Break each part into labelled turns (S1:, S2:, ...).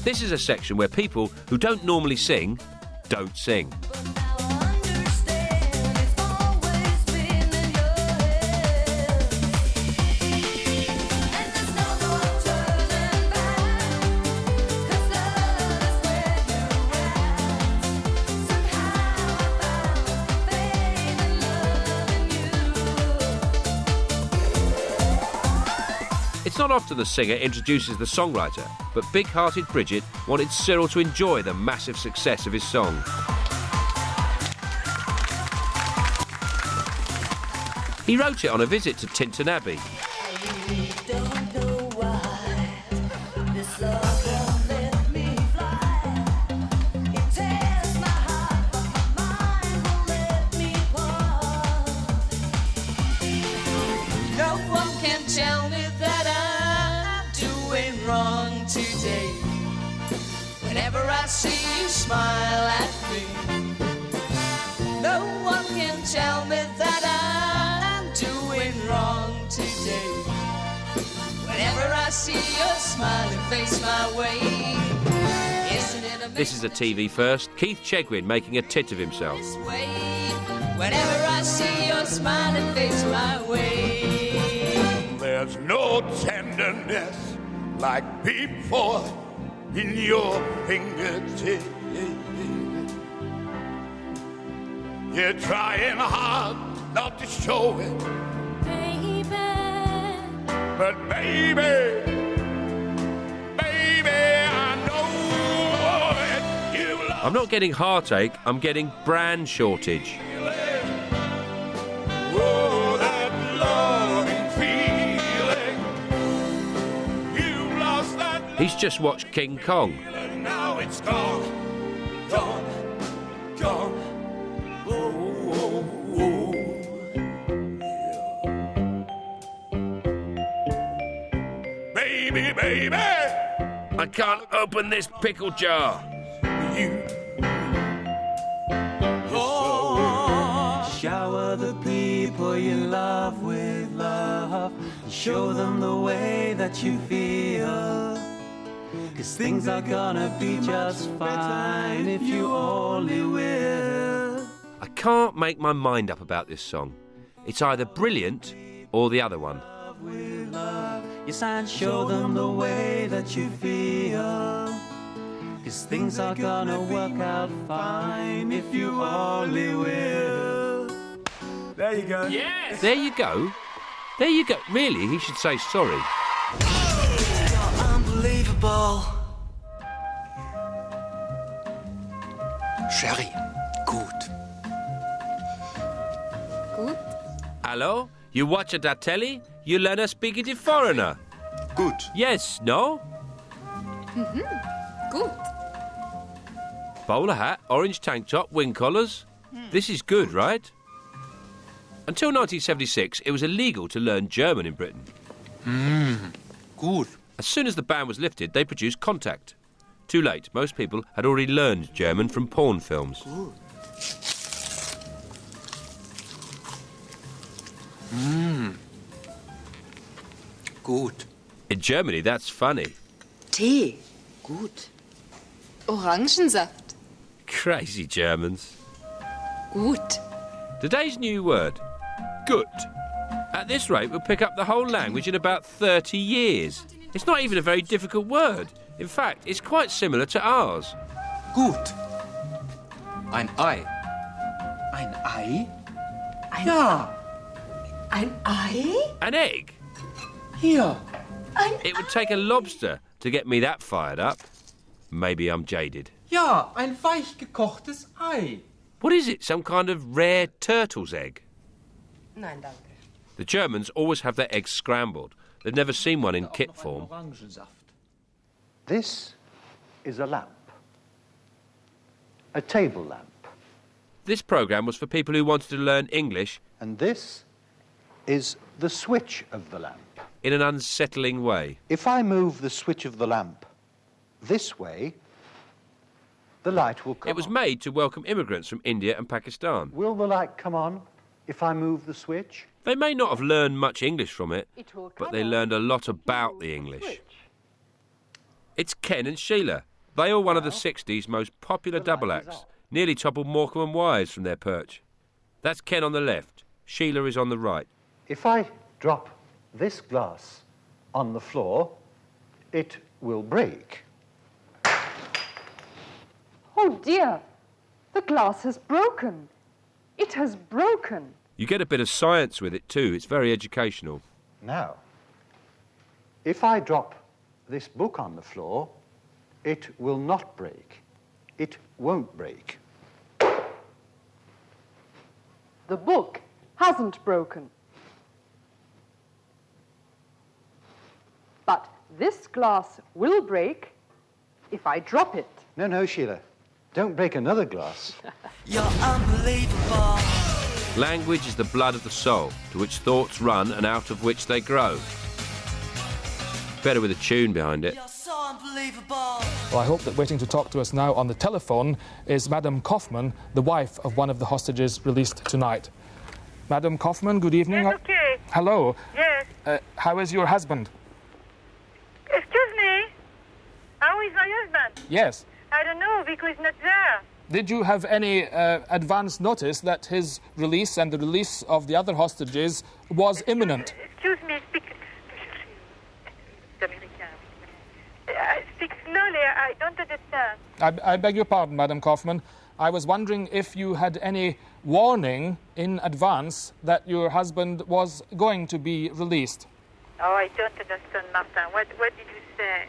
S1: This is a section where people who don't normally sing don't sing. It's not often the singer introduces the songwriter, but big-hearted Brigitte wanted Cyril to enjoy the massive success of his song. He wrote it on a visit to Tintern Abbey.
S2: I see you smile at me. No one can tell me that I'm doing wrong today. Whenever I see your smiling face my way, isn't it amazing?
S1: This is a TV first. Keith Chegwin making a tit of himself.
S2: Whenever I see your smiling face my way.
S3: There's no tenderness like before in your fingertips. You're trying hard not to show it,
S2: baby.
S3: But baby, I know it.
S1: I'm not getting heartache, I'm getting brand shortage.
S3: Oh, that loving feeling. You lost that.
S1: He's just watched King Kong.
S3: Now it's gone, gone, gone. Baby,
S1: I can't open this pickle jar.
S4: Shower the people you love with love. Show them the way that you feel. 'Cause things are gonna be just fine if you only will.
S1: I can't make my mind up about this song. It's either brilliant or the other one.
S4: Yes, and show them the way that you feel. 'Cause things are gonna work out fine if you only will.
S5: There you go.
S1: Yes! There you go. There you go. Really, he should say sorry.
S4: You're unbelievable.
S5: Sherry, gut.
S6: Gut?
S1: Hello? You watch that telly? You learn to speak it in foreigner.
S5: Gut.
S1: Yes, no?
S6: Gut.
S1: Bowler hat, orange tank top, wing collars. This is good, right? Until 1976, it was illegal to learn German in Britain.
S5: Gut.
S1: As soon as the ban was lifted, they produced Kontakte. Too late. Most people had already learned German from porn films.
S5: Gut.
S1: In Germany, that's funny.
S6: Tee. Gut. Orangensaft.
S1: Crazy Germans.
S6: Gut.
S1: Today's new word, gut. At this rate, we'll pick up the whole language in about 30 years. It's not even a very difficult word. In fact, it's quite similar to ours.
S5: Gut. Ein Ei. Ein Ei?
S6: Ja. Ein Ei?
S1: An egg?
S5: Hier.
S1: It would take a lobster to get me that fired up. Maybe I'm jaded.
S5: Ja, ein weich gekochtes Ei.
S1: What is it, some kind of rare turtle's egg?
S6: Nein, danke.
S1: The Germans always have their eggs scrambled. They've never seen one in kit form.
S7: This is a lamp. A table lamp.
S1: This programme was for people who wanted to learn English.
S7: And this is the switch of the lamp.
S1: In an unsettling way.
S7: If I move the switch of the lamp this way, the light will come on.
S1: It was made to welcome immigrants from India and Pakistan.
S7: Will the light come on if I move the switch?
S1: They may not have learned much English from it, but they learned a lot about the English. It's Ken and Sheila. They are one of the 60s most popular double acts, nearly toppled Morecambe and Wise from their perch. That's Ken on the left, Sheila is on the right.
S7: If I drop this glass on the floor, it will break.
S8: Oh dear, the glass has broken. It has broken.
S1: You get a bit of science with it too, it's very educational.
S7: Now, if I drop this book on the floor, it will not break. It won't break.
S8: The book hasn't broken. But this glass will break if I drop it.
S7: No, no, Sheila. Don't break another glass.
S2: You're unbelievable.
S1: Language is the blood of the soul, to which thoughts run and out of which they grow. Better with a tune behind it.
S2: You're so unbelievable.
S9: Well, I hope that waiting to talk to us now on the telephone is Madame Kauffmann, the wife of one of the hostages released tonight. Madame Kauffmann, good evening.
S10: Yes, okay.
S9: Hello.
S10: Yes.
S9: How is your husband?
S10: Excuse me? How is my husband?
S9: Yes.
S10: I don't know, because he's not there.
S9: Did you have any advance notice that his release and the release of the other hostages was imminent?
S10: Excuse me, speak slowly, I don't understand.
S9: I beg your pardon, Madame Kauffmann. I was wondering if you had any warning in advance that your husband was going to be released.
S10: Oh, I don't understand, Martin. What did you say?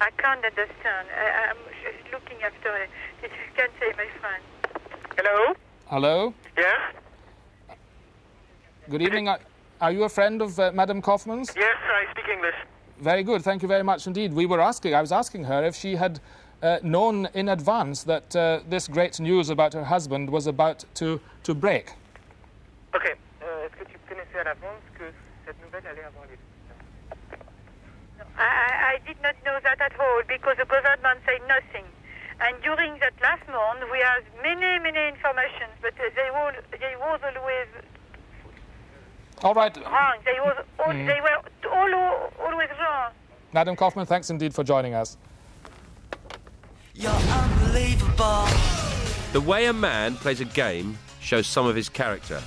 S10: I can't understand. I'm just looking after it. If you can say, my friend. Hello?
S9: Hello?
S10: Yes?
S9: Good evening. Are you a friend of Madame Kauffmann's?
S10: Yes, I speak English.
S9: Very good. Thank you very much indeed. I was asking her if she had known in advance that this great news about her husband was about to break.
S10: Ok. Est-ce que tu connaissais à l'avance que cette nouvelle allait avoir lieu? I did not know that at all, because the government said nothing. And during that last month, we had many informations, but they was always
S9: All right.
S10: wrong. They were always wrong.
S9: Madame Kauffmann, thanks indeed for joining us.
S2: You're unbelievable.
S1: The way a man plays a game shows some of his character.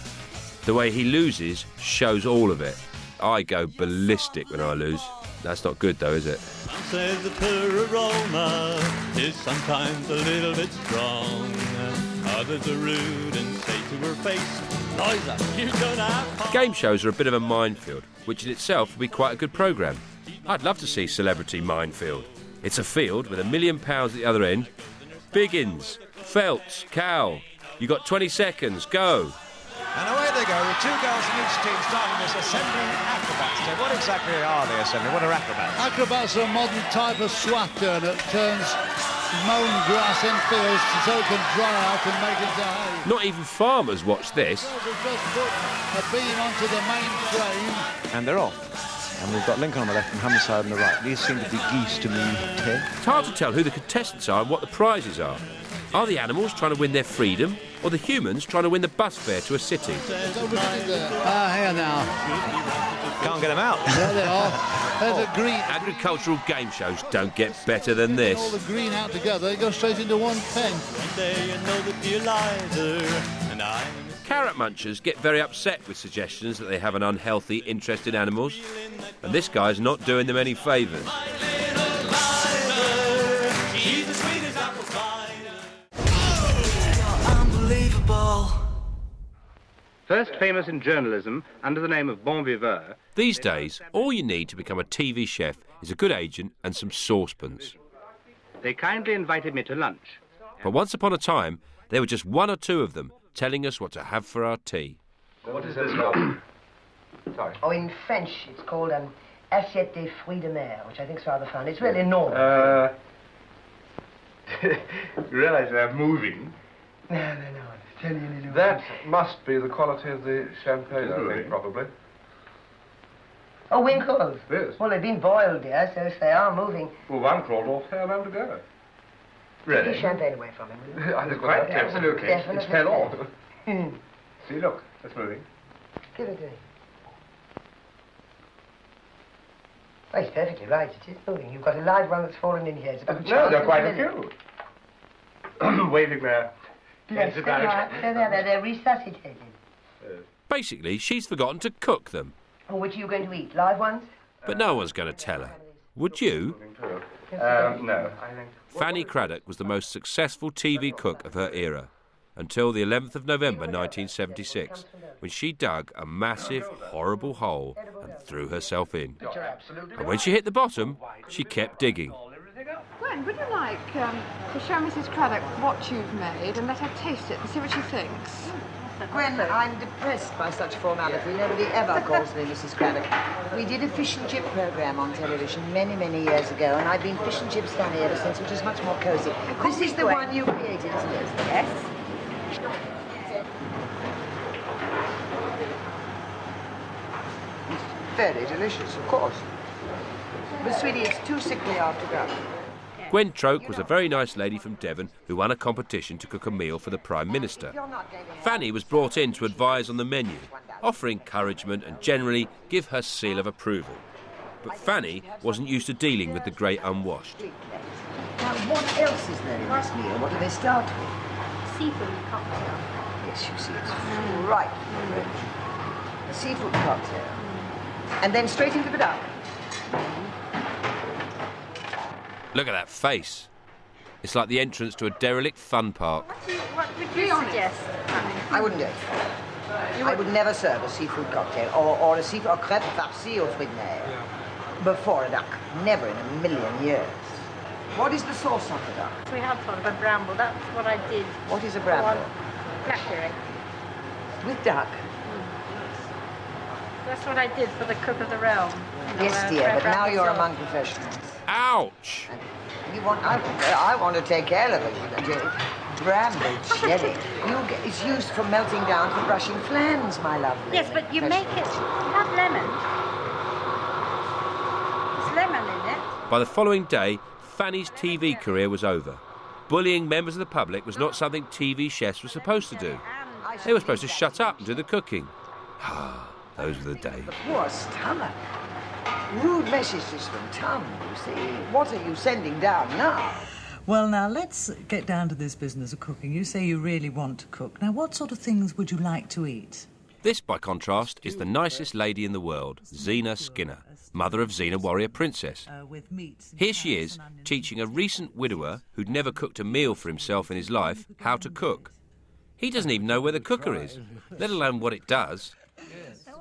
S1: The way he loses shows all of it. I go ballistic when I lose. That's not good, though, is it?
S4: Some say the pure aroma is sometimes a little bit strong. Others are rude and say to her face, Liza, you don't have...
S1: Game shows are a bit of a minefield, which in itself would be quite a good programme. I'd love to see Celebrity Minefield. It's a field with £1 million at the other end. Biggins, Feltz, Cowell. You got 20 seconds, go.
S11: And away they go, with two girls in each team starting this assembling acrobats. So what exactly are they assembling? What are acrobats?
S12: Acrobats are a modern type of swat turner that turns mown grass in fields so it can dry out and make it hay.
S1: Not even farmers watch this.
S12: We've just put a beam onto the main frame.
S11: And they're off. And we've got Lincoln on the left and Humberside on the right. These seem to be geese to me, Ted.
S1: It's hard to tell who the contestants are and what the prizes are. Are the animals trying to win their freedom, or the humans trying to win the bus fare to a city?
S12: Here now.
S11: Can't get them out.
S12: There they are. There's a green.
S1: Agricultural game shows don't get better than this.
S12: All the green out together, they go straight into one pen.
S4: One day you know that the Eliza and I...
S1: Carrot munchers get very upset with suggestions that they have an unhealthy interest in animals, and this guy's not doing them any favours.
S2: Unbelievable.
S13: First famous in journalism under the name of Bon Viveur.
S1: These days, all you need to become a TV chef is a good agent and some saucepans.
S13: They kindly invited me to lunch.
S1: But once upon a time, there were just one or two of them telling us what to have for our tea.
S14: What is this called? Sorry.
S6: Oh, in French, it's called an assiette des fruits de mer, which I think is rather fun. It's really normal.
S14: You realise they're moving?
S6: No. It's telling you to do
S14: That must be the quality of the champagne, I think, probably.
S6: Oh, winkles?
S14: Yes.
S6: Well, they've been boiled, dear, so if they are moving...
S14: Well, one crawled off here a moment ago. Really?
S6: Take champagne away from him, will you?
S14: I think quite absolutely.
S6: Definitely.
S14: It fell off. See, look, it's moving.
S6: Give it to me. Oh, it's perfectly right. It is moving. You've got a live one that's fallen in here. It's about
S14: No, there are quite a few. Waving their
S6: Yes,
S14: heads
S6: there you
S14: about.
S6: are. They're resuscitated.
S1: Basically, she's forgotten to cook them.
S6: Oh, which are you going to eat? Live ones?
S1: But no one's going to tell her. Would you?
S14: No, I think...
S1: Fanny Cradock was the most successful TV cook of her era, until the 11th of November 1976, when she dug a massive, horrible hole and threw herself in. And when she hit the bottom, she kept digging.
S8: Gwen, would you like to show Mrs. Cradock what you've made and let her taste it and see what she thinks?
S6: Gwen, I'm depressed by such formality. Nobody ever calls me Mrs. Cradock. We did a fish and chip programme on television many, many years ago, and I've been fish and chips Fanny ever since, which is much more cosy. This is the one you created, isn't it? Yes. It's very delicious, of course. But, sweetie, it's too sickly after dark.
S1: Gwen Troake was a very nice lady from Devon who won a competition to cook a meal for the Prime Minister. Fanny was brought in to advise on the menu, offer encouragement and generally give her seal of approval. But Fanny wasn't used to dealing with the great unwashed.
S6: Now, what else is there in this meal? What do they start with?
S8: Seafood cocktail.
S6: Yes, you see, it's right. A seafood cocktail. And then straight into the duck.
S1: Look at that face. It's like the entrance to a derelict fun park.
S8: What would you suggest?
S6: I wouldn't do it. I would never serve a seafood cocktail or a seafood or crêpe farcie aux fruits de mer before a duck. Never in a million years. What is the sauce on the duck?
S10: We had sort of a bramble. That's what I did.
S6: What is a bramble?
S10: Blackberry.
S6: With duck?
S10: That's what I did for the cook of the realm.
S6: Yes, dear, but now you're among professionals.
S1: Ouch!
S6: You want? I want to take care of it. Bramble jelly. It's used for melting down for brushing flans, my lovely.
S10: Yes, but you make it. You have lemon. There's lemon in it.
S1: By the following day, Fanny's TV career was over. Bullying members of the public was not something TV chefs were supposed to do. They were supposed to shut up and do the cooking. Ah, those were the days.
S6: The poor stomach. Rude messages from Tom, you see. What are you sending down now?
S15: Well, now, let's get down to this business of cooking. You say you really want to cook. Now, what sort of things would you like to eat?
S1: This, by contrast, is the nicest lady in the world, Zena Skinner, mother of Zena Warrior Princess. Here she is, teaching a recent widower who'd never cooked a meal for himself in his life how to cook. He doesn't even know where the cooker is, let alone what it does.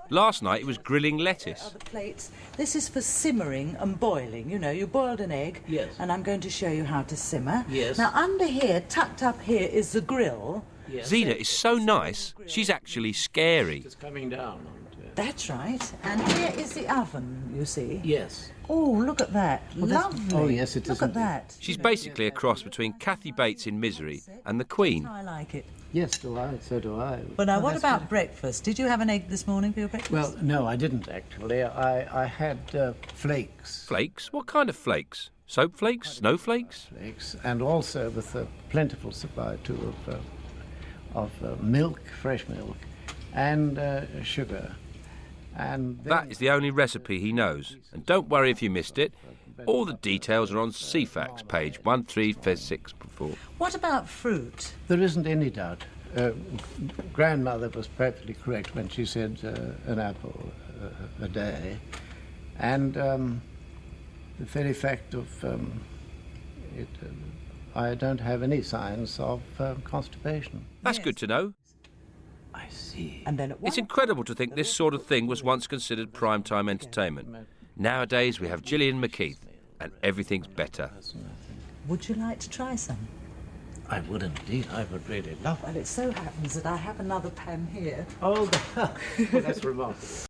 S1: Last night it was grilling lettuce.
S15: Other plates. This is for simmering and boiling. You know, you boiled an egg. Yes. And I'm going to show you how to simmer. Yes. Now, under here, tucked up here, is the grill.
S1: Yes. Zena is so nice, she's actually scary.
S16: It's coming down.
S15: That's right. And here is the oven, you see.
S16: Yes.
S15: Oh, look at that. Lovely.
S16: Oh, yes, it is.
S15: Look at that.
S1: She's basically a cross between Kathy Bates in Misery and the Queen.
S15: I like it.
S16: Yes, do I. So do I.
S15: Well, now, what about breakfast? Did you have an egg this morning for your breakfast?
S16: Well, no, I didn't, actually. I had flakes.
S1: Flakes? What kind of flakes? Soap flakes? Snowflakes?
S16: Flakes, and also with a plentiful supply, too, of milk, fresh milk, and sugar. And
S1: that is the only recipe he knows. And don't worry if you missed it. All the details are on CFAX, page 1364.
S15: What about fruit?
S16: There isn't any doubt. Grandmother was perfectly correct when she said an apple a day. And the very fact of it, I don't have any signs of constipation.
S1: That's good to know.
S16: I see.
S15: And then
S1: it's incredible to think this sort of thing was once considered primetime entertainment. Nowadays we have Gillian McKeith, and everything's better.
S15: Would you like to try some?
S16: I would indeed. I would really love it.
S15: Well, it so happens that I have another pan here.
S16: Oh, that's remarkable.